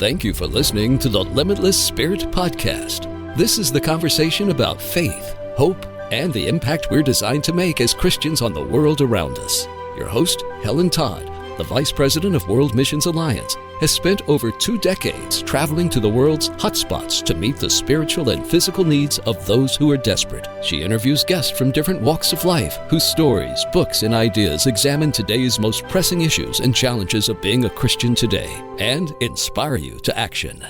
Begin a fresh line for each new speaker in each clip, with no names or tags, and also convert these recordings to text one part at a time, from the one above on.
Thank you for listening to the Limitless Spirit Podcast. This is the conversation about faith, hope, and the impact we're designed to make as Christians on the world around us. Your host, Helen Todd, the Vice President of World Missions Alliance, has spent over 2 decades traveling to the world's hotspots to meet the spiritual and physical needs of those who are desperate. She interviews guests from different walks of life whose stories, books, and ideas examine today's most pressing issues and challenges of being a Christian today and inspire you to action.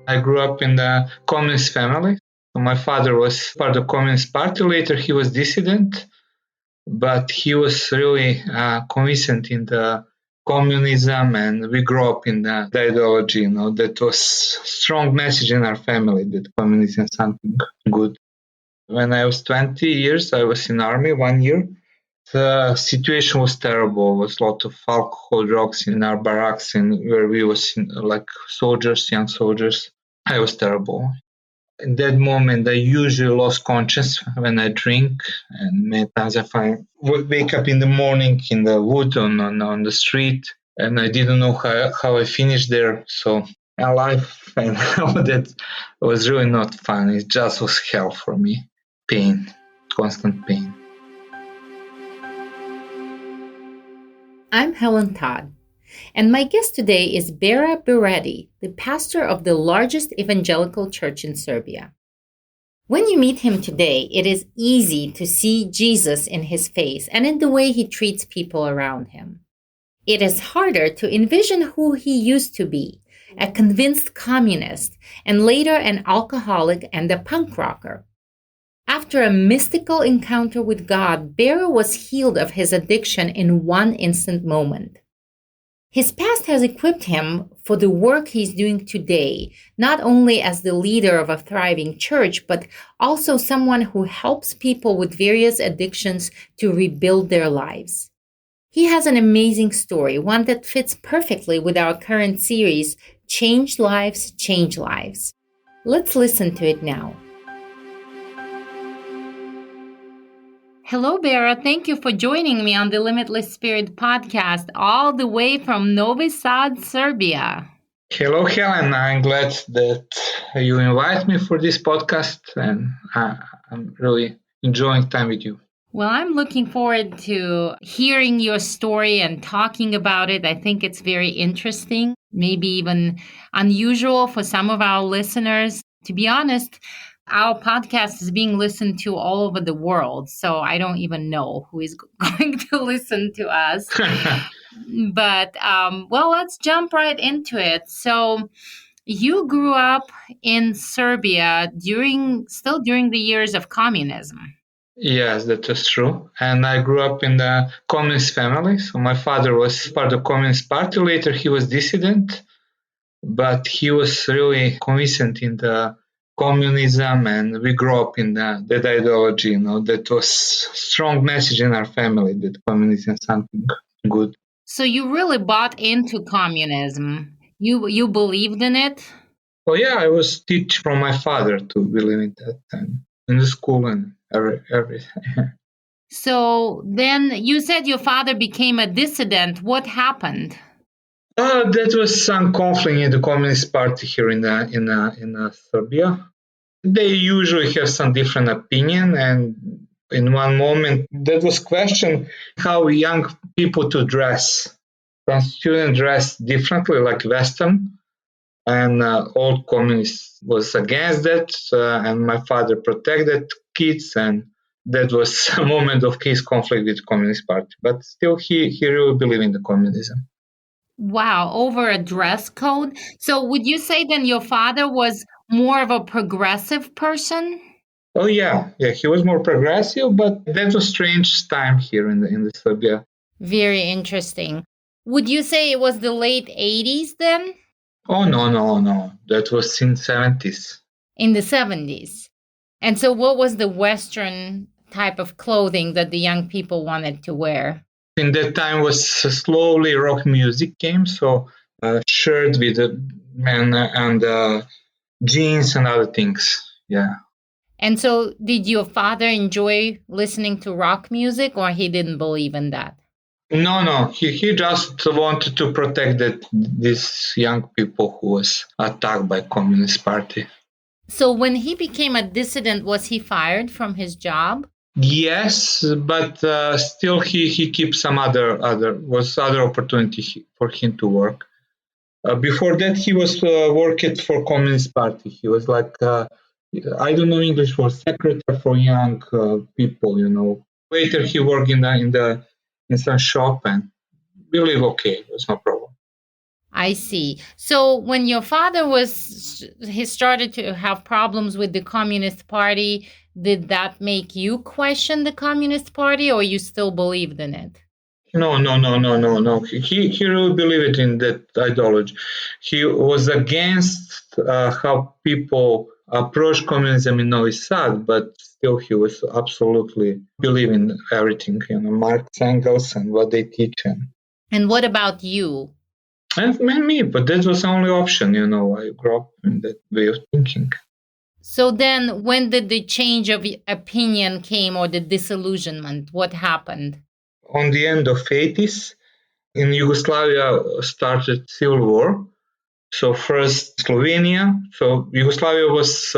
I grew up in the communist family. My father was part of the Communist Party. Later, he was dissident, but he was really convinced in the communism, and we grew up in the ideology, that was strong message in our family that communism is something good. When I was 20 years, I was in army 1 year. The situation was terrible. There was a lot of alcohol, drugs in our barracks, and where we was like soldiers, young soldiers. I was terrible. In that moment, I usually lost conscience when I drink, and many times I wake up in the morning in the wood on the street, and I didn't know how I finished there. So my life and all that was really not fun. It just was hell for me. Pain, constant pain.
I'm Helen Todd, and my guest today is Bera Beredji, the pastor of the largest evangelical church in Serbia. When you meet him today, it is easy to see Jesus in his face and in the way he treats people around him. It is harder to envision who he used to be, a convinced communist, and later an alcoholic and a punk rocker. After a mystical encounter with God, Bera was healed of his addiction in one instant moment. His past has equipped him for the work he's doing today, not only as the leader of a thriving church, but also someone who helps people with various addictions to rebuild their lives. He has an amazing story, one that fits perfectly with our current series, Change Lives, Change Lives. Let's listen to it now. Hello, Bera. Thank you for joining me on the Limitless Spirit podcast, all the way from Novi Sad, Serbia.
Hello, Helen. I'm glad that you invite me for this podcast, and I'm really enjoying time with you.
Well, I'm looking forward to hearing your story and talking about it. I think it's very interesting, maybe even unusual for some of our listeners. To be honest, our podcast is being listened to all over the world, so I don't even know who is going to listen to us. But, let's jump right into it. So you grew up in Serbia during the years of communism.
Yes, that is true. And I grew up in the communist family. So my father was part of the Communist Party. Later, he was dissident, but he was really convinced in the communism, and we grew up in that ideology, that was strong message in our family that communism is something good.
So you really bought into communism. You believed in it?
Oh yeah, I was taught from my father to believe in that time in the school and everything.
So then you said your father became a dissident. What happened?
That was some conflict in the Communist Party here in Serbia. They usually have some different opinion, and in one moment that was questioned how young people to dress. Some students dress differently, like Western, and old communists was against that, and my father protected kids, and that was a moment of his conflict with the Communist Party. But still, he really believed in the communism.
Wow, over a dress code. So would you say then your father was more of a progressive person?
Oh yeah, he was more progressive, but that was strange time here in the Serbia.
Very interesting. Would you say it was the late 80s then?
Oh no. That was in 70s.
In the 70s. And so what was the Western type of clothing that the young people wanted to wear?
In that time was slowly rock music came, so shirt with and jeans and other things. Yeah.
And so did your father enjoy listening to rock music, or he didn't believe in that?
No. He just wanted to protect these young people who was attacked by Communist Party.
So when he became a dissident, was he fired from his job?
Yes, but still he keeps some other opportunity for him to work. Before that, he was working for Communist Party. He was like I don't know English for secretary for young people. Later, he worked in some shop, and we live okay. There's no problem.
I see. So when your father he started to have problems with the Communist Party, did that make you question the Communist Party, or you still believed in it?
No. He really believed in that ideology. He was against how people approach communism in Novi Sad, but still he was absolutely believing everything, Marx, Engels, and what they teach.
And what about you?
And me, but that was the only option, I grew up in that way of thinking.
So then when did the change of opinion came, or the disillusionment? What happened?
On the end of 80s, in Yugoslavia started civil war. So first Slovenia. So Yugoslavia was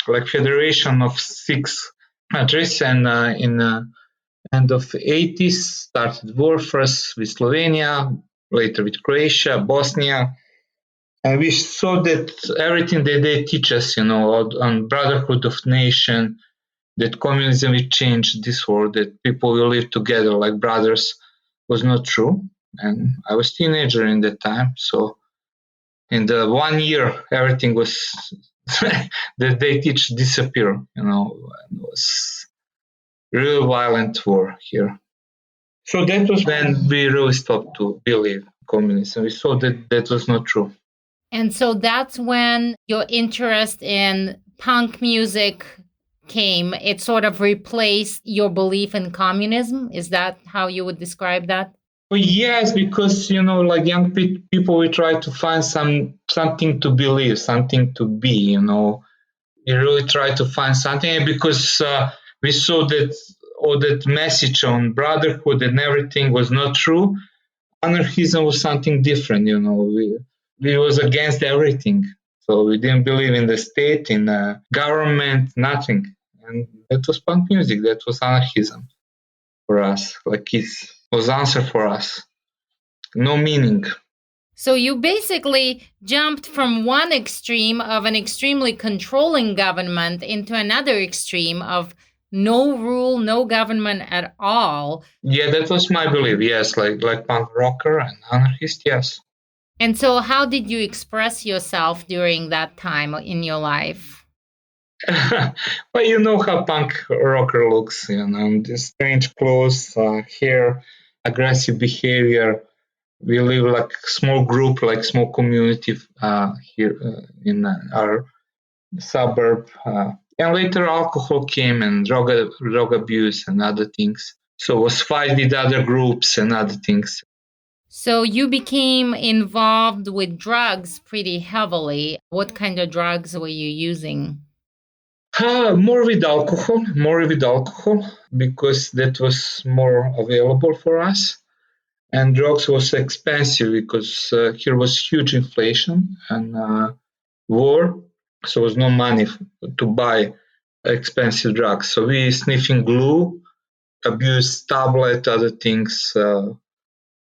like federation of 6 countries, and in end of 80s started war first with Slovenia, later with Croatia, Bosnia, and we saw that everything that they teach us, on brotherhood of nation, that communism will change this world, that people will live together like brothers, was not true. And I was teenager in that time, so in the 1 year, everything was that they teach disappear. It was real violent war here. So that was when we really stopped to believe communism. We saw that that was not true.
And so that's when your interest in punk music came. It sort of replaced your belief in communism. Is that how you would describe that?
Well, yes, because like young people, we try to find something to believe, something to be. We really try to find something, because we saw that all that message on brotherhood and everything was not true. Anarchism was something different. We was against everything. So we didn't believe in the state, in the government, nothing. And that was punk music. That was anarchism for us. Like it was answer for us. No meaning.
So you basically jumped from one extreme of an extremely controlling government into another extreme of no rule, no government at all.
Yeah, that was my belief. Yes, like punk rocker and anarchist. Yes.
And so how did you express yourself during that time in your life?
Well, you know how punk rocker looks, this strange clothes, hair, aggressive behavior. We live like small group, like small community here in our suburb. And later alcohol came, and drug abuse and other things. So it was fight with other groups and other things.
So you became involved with drugs pretty heavily. What kind of drugs were you using?
More with alcohol, because that was more available for us. And drugs was expensive because here was huge inflation and war, so there was no money to buy expensive drugs. So we sniffing glue, abuse tablet, other things.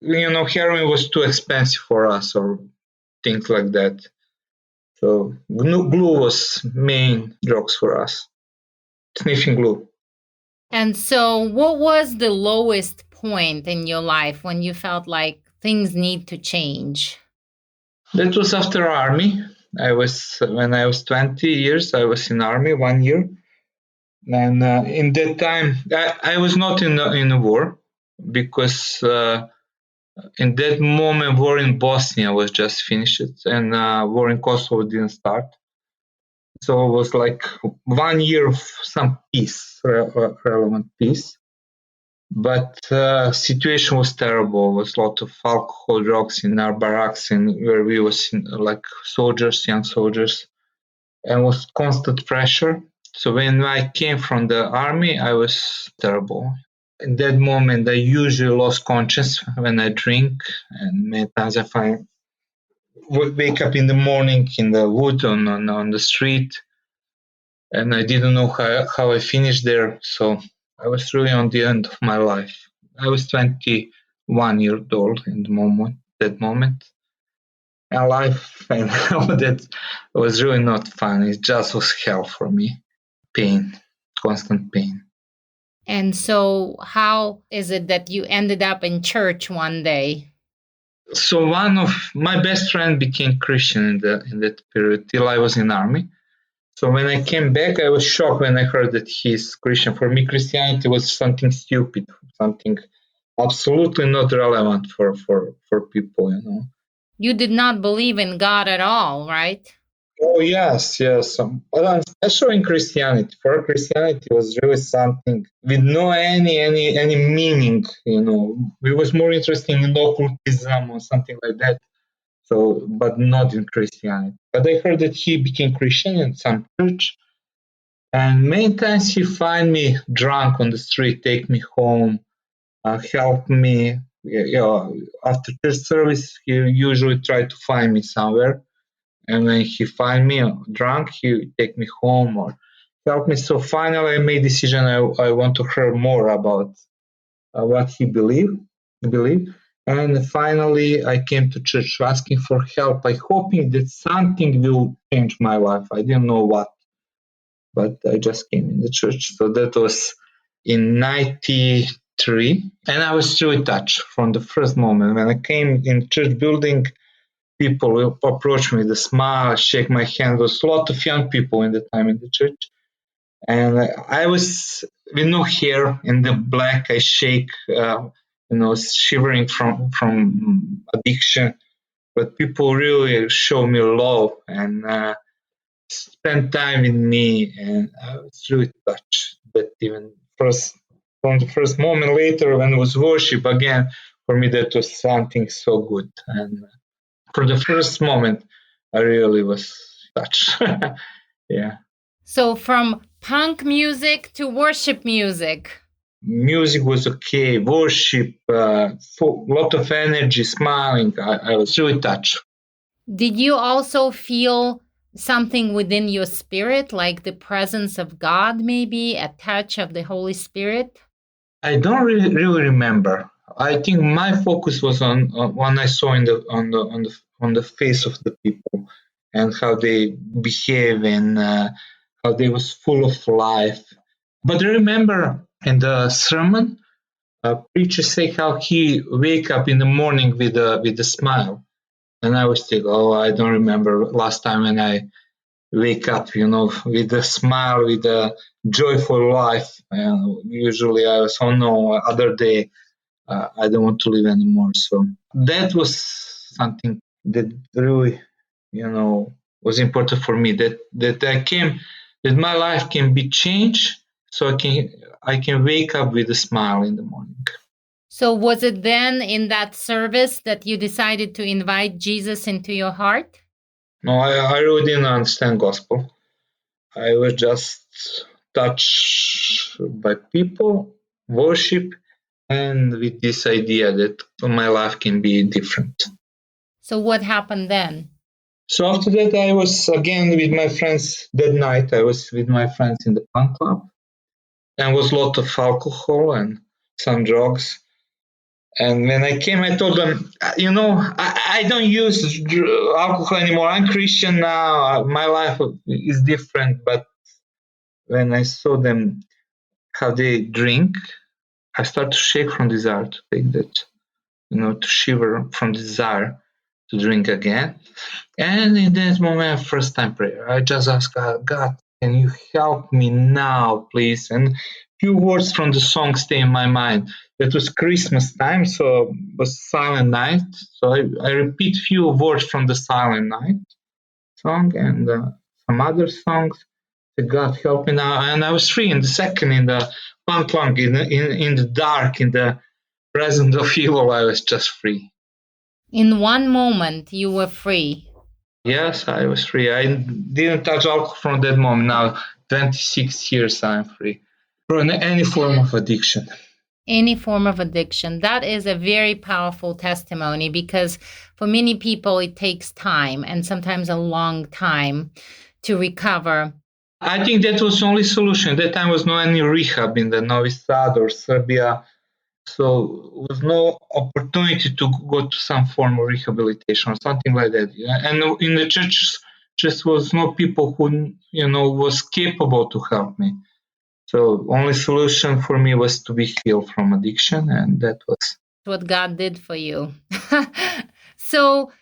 Heroin was too expensive for us, or things like that. So glue was main drugs for us. Sniffing glue.
And so what was the lowest point in your life when you felt like things need to change?
That was after army. When I was 20 years, I was in army 1 year. And in that time, I was not in a war, because in that moment, war in Bosnia was just finished, and war in Kosovo didn't start. So it was like 1 year of some peace, relevant peace. But situation was terrible. There was a lot of alcohol, drugs in our barracks, where we was like soldiers, young soldiers, and was constant pressure. So when I came from the army, I was terrible. In that moment, I usually lost conscious when I drink, and many times I wake up in the morning in the wood on the street, and I didn't know how I finished there. So I was really on the end of my life. I was 21 years old in that moment. And life and all that was really not fun. It just was hell for me. Pain, constant pain.
And so, how is it that you ended up in church one day?
So one of my best friend became Christian in that period till I was in army. So when I came back, I was shocked when I heard that he's Christian. For me, Christianity was something stupid, something absolutely not relevant for people, you know.
You did not believe in God at all, right?
Oh yes. But especially in Christianity. For Christianity was really something with no any meaning, you know. It was more interesting in occultism or something like that. So, but not in Christianity. But I heard that he became Christian in some church, and many times he find me drunk on the street, take me home, help me. After church service, he usually try to find me somewhere. And when he find me drunk, he take me home or help me. So finally, I made decision. I want to hear more about what he believe. And finally, I came to church asking for help. I hoping that something will change my life. I didn't know what, but I just came in the church. So that was in '93, and I was really touched from the first moment when I came in church building. People will approach me, the smile, shake my hand. There was a lot of young people in the time in the church. And I was with no hair in the black. I shake, shivering from addiction. But people really show me love and spend time with me. And I was really touched. But even from the first moment later when it was worship again, for me that was something so good. And for the first moment, I really was touched. Yeah.
So, from punk music to worship music.
Music was okay. Worship, lot of energy, smiling. I was really touched.
Did you also feel something within your spirit, like the presence of God, maybe a touch of the Holy Spirit?
I don't really remember. I think my focus was on when I saw on the face of the people and how they behave and how they was full of life. But I remember in the sermon, a preacher say how he wake up in the morning with a smile, and I was thinking, oh, I don't remember last time when I wake up, with a smile, with a joyful life. Usually I was, oh no, other day I don't want to live anymore. So that was something that really, was important for me. That my life can be changed, so I can wake up with a smile in the morning.
So was it then in that service that you decided to invite Jesus into your heart?
No, I really didn't understand gospel. I was just touched by people, worship, and with this idea that my life can be different.
So what happened then?
So after that, I was again with my friends that night. I was with my friends in the punk club, and was a lot of alcohol and some drugs. And when I came, I told them, I don't use alcohol anymore. I'm Christian now. My life is different. But when I saw them how they drink, I start to shake from desire to take that, to shiver from desire to drink again. And in that moment, first time prayer, I just asked God, can you help me now, please? And few words from the song stay in my mind. It was Christmastime, so it was Silent Night. So I repeat few words from the Silent Night song and some other songs. God help me now. And I was free in the second, in the punk punk, in the dark, in the presence of evil, I was just free.
In one moment, you were free.
Yes, I was free. I didn't touch alcohol from that moment. Now, 26 years, I'm free from any form of addiction.
Any form of addiction. That is a very powerful testimony, because for many people it takes time, and sometimes a long time, to recover.
I think that was the only solution. At that time was no any rehab in the Novi Sad or Serbia. So there was no opportunity to go to some form of rehabilitation or something like that. Yeah? And in the church, just was no people who, was capable to help me. So only solution for me was to be healed from addiction, and that was
what God did for you. So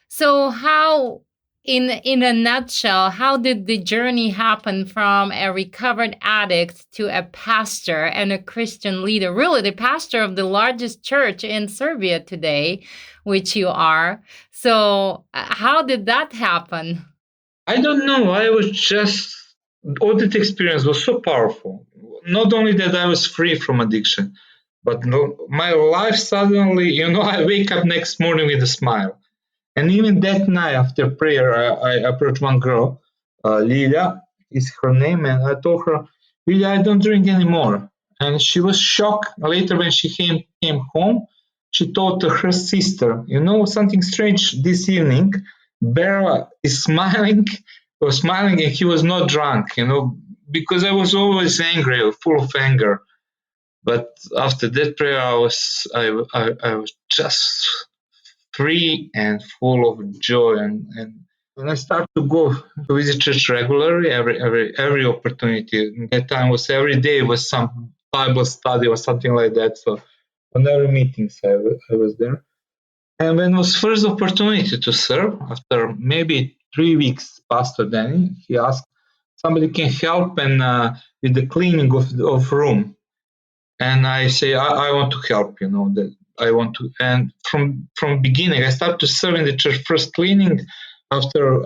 how, in a nutshell, how did the journey happen from a recovered addict to a pastor and a Christian leader? Really, the pastor of the largest church in Serbia today, which you are. So how did that happen?
I don't know. I was just, all that experience was so powerful. Not only that I was free from addiction, but my life suddenly, I wake up next morning with a smile. And even that night after prayer, I approached one girl, Lilia is her name, and I told her, Lilia, I don't drink anymore. And she was shocked. Later when she came home, she told her sister, something strange this evening. Bera is smiling, and he was not drunk, because I was always angry, full of anger. But after that prayer, I was just free and full of joy. And when I started to go to visit church regularly, every opportunity, in that time was every day was some Bible study or something like that. So on every meetings I was there. And when it was first opportunity to serve, after maybe 3 weeks, Pastor Danny, he asked somebody can help and with the cleaning of room. And I say, I want to help, that I want to. And from beginning, I started to serve in the church, first cleaning. After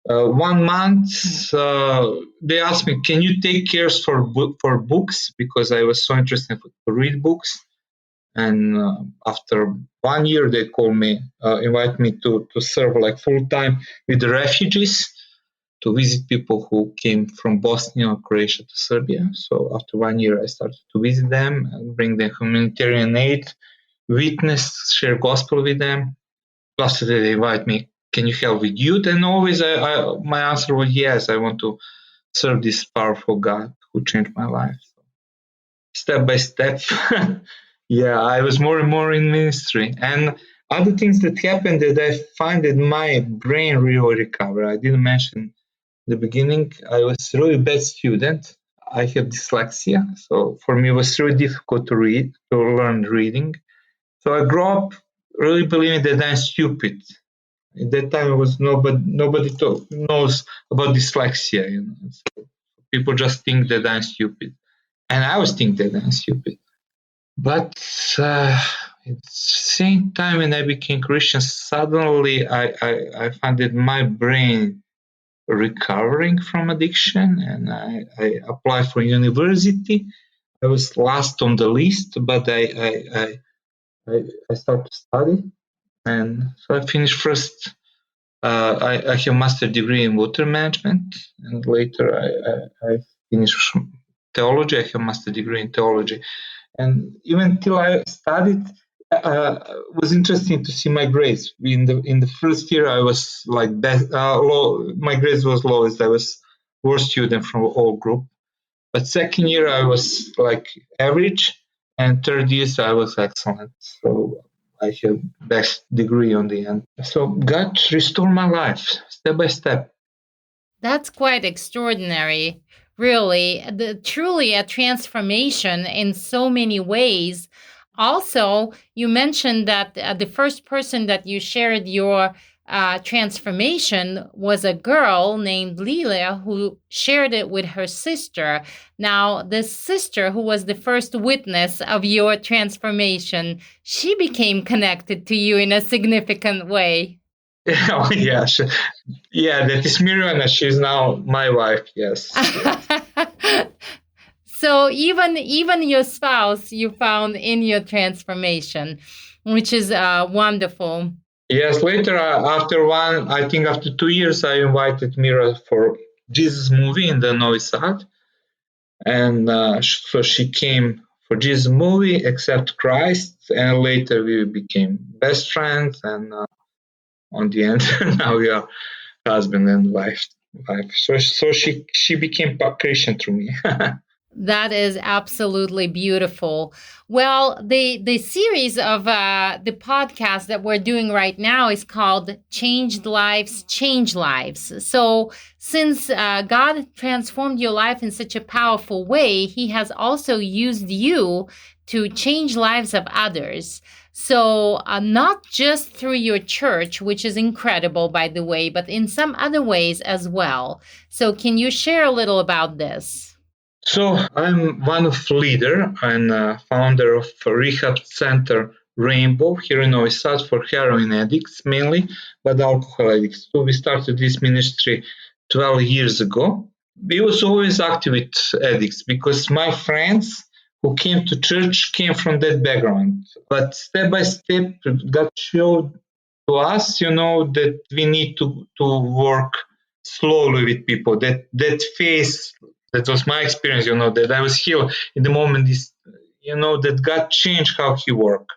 1 month, they asked me, can you take care for books? Because I was so interested to read books. And after 1 year, they called me, invite me to serve like full time with the refugees, to visit people who came from Bosnia or Croatia to Serbia. So after 1 year, I started to visit them, bring them humanitarian aid, witness, share gospel with them. After that, they invite me, can you help with youth? And always my answer was yes, I want to serve this powerful God who changed my life. Step by step, yeah, I was more and more in ministry. And other things that happened that I find that my brain really recovered. I didn't mention in the beginning, I was a really bad student. I have dyslexia, so for me it was really difficult to learn reading. So I grew up really believing that I'm stupid. At that time, it was nobody knows about dyslexia. So people just think that I'm stupid, and I was thinking that I'm stupid. But at the same time, when I became Christian, suddenly I found that my brain recovering from addiction, and I applied for university. I was last on the list, but I started to study, and so I finished first. I have master degree in water management, and later I finished theology. I have master degree in theology, and even till I studied, was interesting to see my grades. In the first year, I was like low. My grades was lowest. I was worst student from all group. But second year, I was like average, and third year, I was excellent. So I have best degree on the end. So God restored my life step by step.
That's quite extraordinary, really. Truly a transformation in so many ways. Also, you mentioned that the first person that you shared your transformation was a girl named Lilia who shared it with her sister. Now, this sister, who was the first witness of your transformation, she became connected to you in a significant way.
Oh, yeah. Yeah, that is Mirjana. She's now my wife, yes.
So even your spouse you found in your transformation, which is wonderful.
Yes, later after 2 years, I invited Mira for Jesus movie in the Novi Sad. And so she came for Jesus movie, accept Christ, and later we became best friends, and on the end, now we are husband and wife. So she became Christian through me.
That is absolutely beautiful. Well, the series of the podcast that we're doing right now is called Changed Lives, Change Lives. So since God transformed your life in such a powerful way, he has also used you to change lives of others. So not just through your church, which is incredible, by the way, but in some other ways as well. So can you share a little about this?
So I'm one of leader and founder of a rehab center Rainbow here in Novi Sad for heroin addicts mainly, but alcohol addicts. So we started this ministry 12 years ago. We was always active with addicts because my friends who came to church came from that background. But step by step, God showed to us, that we need to work slowly with people. That phase, that was my experience, that I was healed in the moment is, that God changed how he worked.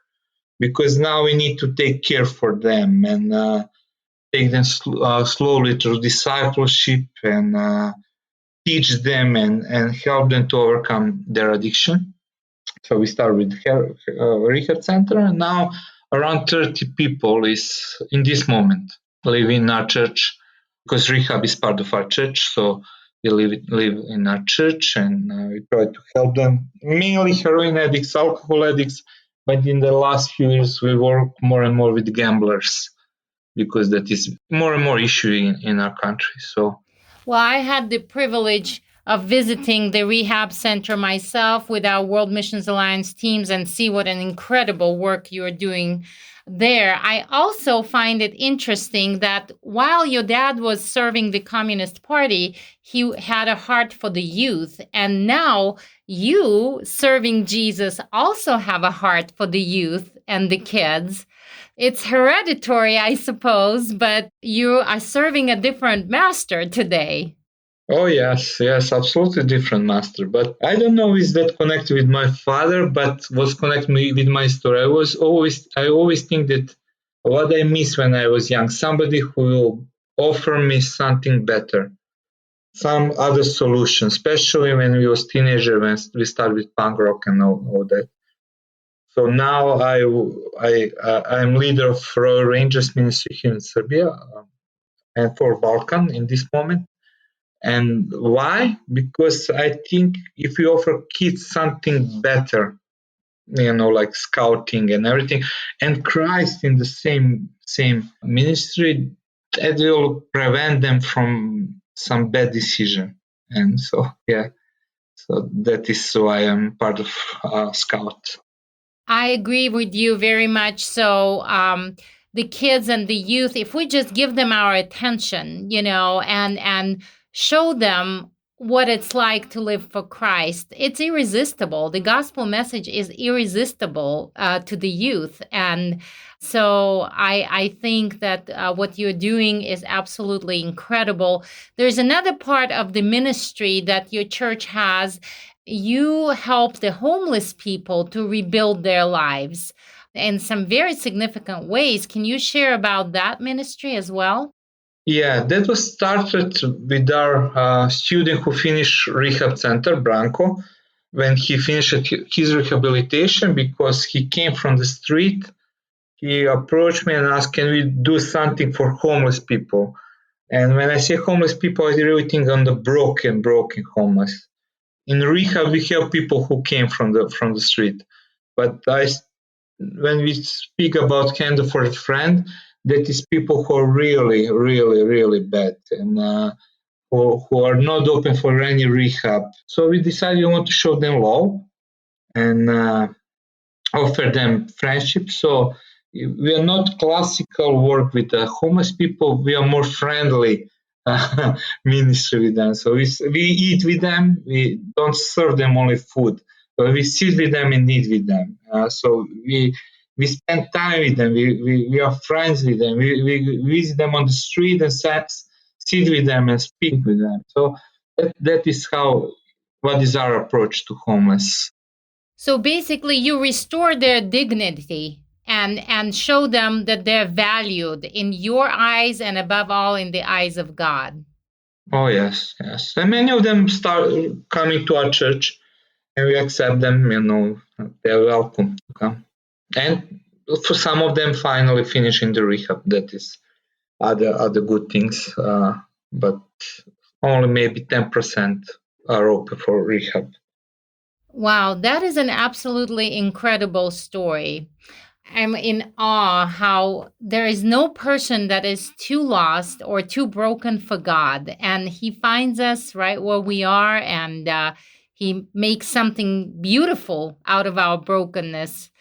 Because now we need to take care for them and take them slowly through discipleship and teach them and help them to overcome their addiction. So we start with rehab center, and now around 30 people is in this moment live in our church because rehab is part of our church. So they live in our church, and we try to help them, mainly heroin addicts, alcohol addicts. But in the last few years, we work more and more with gamblers because that is more and more issue in our country. So,
well, I had the privilege of visiting the rehab center myself with our World Missions Alliance teams and see what an incredible work you're doing there. I also find it interesting that while your dad was serving the Communist Party, he had a heart for the youth. And now you, serving Jesus, also have a heart for the youth and the kids. It's hereditary, I suppose, but you are serving a different master today.
oh yes, absolutely different master. But I don't know is that connected with my father, but was connected with my story. I always think that what I missed when I was young, somebody who will offer me something better, some other solution, especially when we was teenager, when we started with punk rock and all that. So now I'm leader of Royal Rangers Ministry here in Serbia and for Balkan in this moment. And why? Because I think if you offer kids something better, like scouting and everything, and Christ in the same ministry, that will prevent them from some bad decision. And so, so that is why I'm part of Scout.
I agree with you very much. So, the kids and the youth, if we just give them our attention, and show them what it's like to live for Christ, it's irresistible. The gospel message is irresistible to the youth. And so I think that what you're doing is absolutely incredible. There's another part of the ministry that your church has. You help the homeless people to rebuild their lives in some very significant ways. Can you share about that ministry as well?
Yeah, that was started with our student who finished rehab center, Branko, when he finished his rehabilitation because he came from the street. He approached me and asked, can we do something for homeless people? And when I say homeless people, I really think on the broken homeless. In rehab, we have people who came from the street. But when we speak about kind of for a friend, that is people who are really, really, really bad and who are not open for any rehab. So we decided we want to show them love and offer them friendship. So we are not classical work with homeless people. We are more friendly ministry with them. So we eat with them. We don't serve them only food. But we sit with them and eat with them. So we spend time with them. We are friends with them. We visit them on the street and sit with them and speak with them. So that is what is our approach to homeless.
So basically, you restore their dignity and show them that they're valued in your eyes and above all in the eyes of God.
Oh, yes, yes. And many of them start coming to our church, and we accept them, they're welcome to come. And for some of them, finally finishing the rehab. That is other good things, but only maybe 10% are open for rehab.
Wow, that is an absolutely incredible story. I'm in awe how there is no person that is too lost or too broken for God. And He finds us right where we are, and He makes something beautiful out of our brokenness.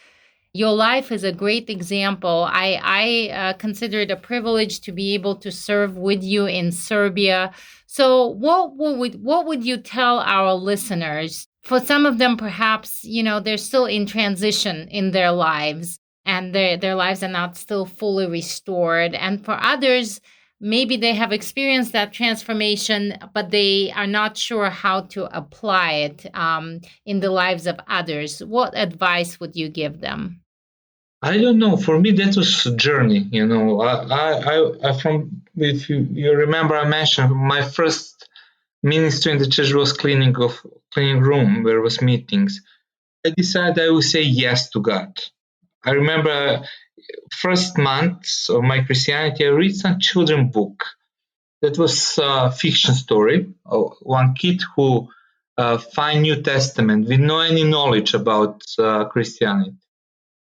Your life is a great example. I consider it a privilege to be able to serve with you in Serbia. So what would you tell our listeners? For some of them, perhaps, they're still in transition in their lives, and their lives are not still fully restored. And for others, maybe they have experienced that transformation, but they are not sure how to apply it in the lives of others. What advice would you give them?
I don't know. For me, that was a journey. I from, if you remember, I mentioned my first ministry in the church was cleaning room where was meetings. I decided I would say yes to God. I remember first months of my Christianity, I read some children book. That was a fiction story of one kid who find New Testament with no any knowledge about Christianity.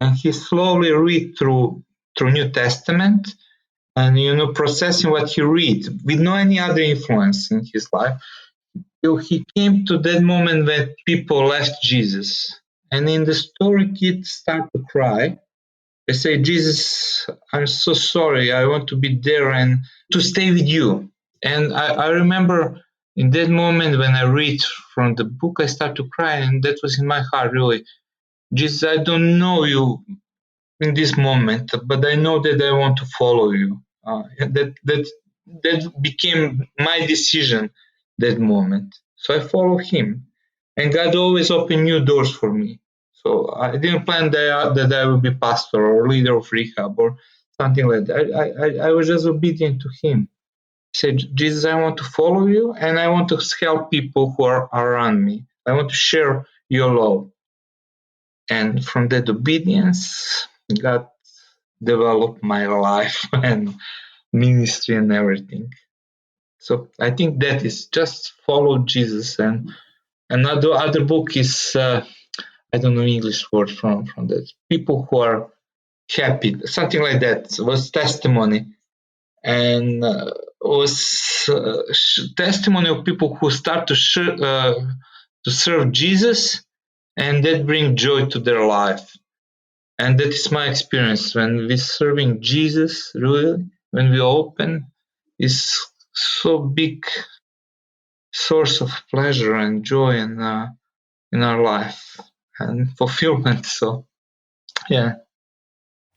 And he slowly read through New Testament and processing what he read with no any other influence in his life. Till he came to that moment when people left Jesus. And in the story, kids start to cry. They say, Jesus, I'm so sorry. I want to be there and to stay with you. And I remember in that moment when I read from the book, I start to cry. And that was in my heart, really. Jesus, I don't know you in this moment, but I know that I want to follow you. That became my decision that moment. So I follow him. And God always opened new doors for me. So I didn't plan that I would be pastor or leader of rehab or something like that. I was just obedient to him. He said, Jesus, I want to follow you and I want to help people who are around me. I want to share your love. And from that obedience, God developed my life and ministry and everything. So I think that is just follow Jesus. And another other book is I don't know English word from that. People who are happy, something like that. It was testimony, and was testimony of people who start to serve Jesus, and that bring joy to their life. And that is my experience when we serving Jesus. Really, when we open, is so big source of pleasure and joy in our life and fulfillment. So, yeah.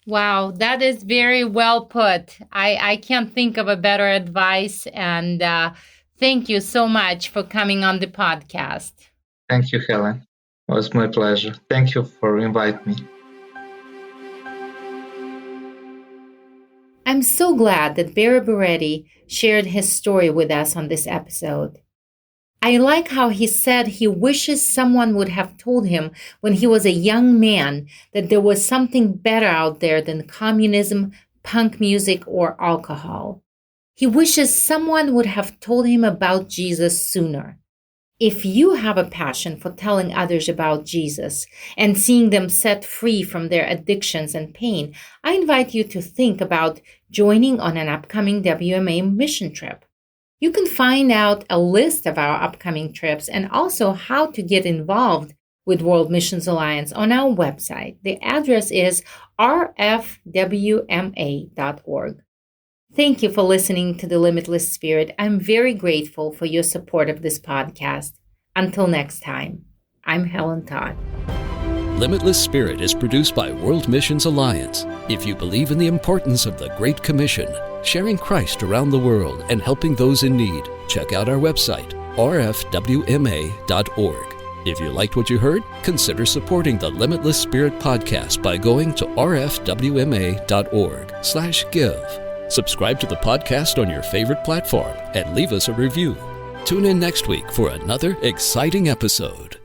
Wow, that is very well put. I can't think of a better advice. And thank you so much for coming on the podcast.
Thank you, Helen. It was my pleasure. Thank you for inviting me.
I'm so glad that Bera Beredji shared his story with us on this episode. I like how he said he wishes someone would have told him when he was a young man that there was something better out there than communism, punk music, or alcohol. He wishes someone would have told him about Jesus sooner. If you have a passion for telling others about Jesus and seeing them set free from their addictions and pain, I invite you to think about joining on an upcoming WMA mission trip. You can find out a list of our upcoming trips and also how to get involved with World Missions Alliance on our website. The address is rfwma.org. Thank you for listening to The Limitless Spirit. I'm very grateful for your support of this podcast. Until next time, I'm Helen Todd.
Limitless Spirit is produced by World Missions Alliance. If you believe in the importance of the Great Commission, sharing Christ around the world and helping those in need, check out our website, rfwma.org. If you liked what you heard, consider supporting the Limitless Spirit podcast by going to rfwma.org/give. Subscribe to the podcast on your favorite platform and leave us a review. Tune in next week for another exciting episode.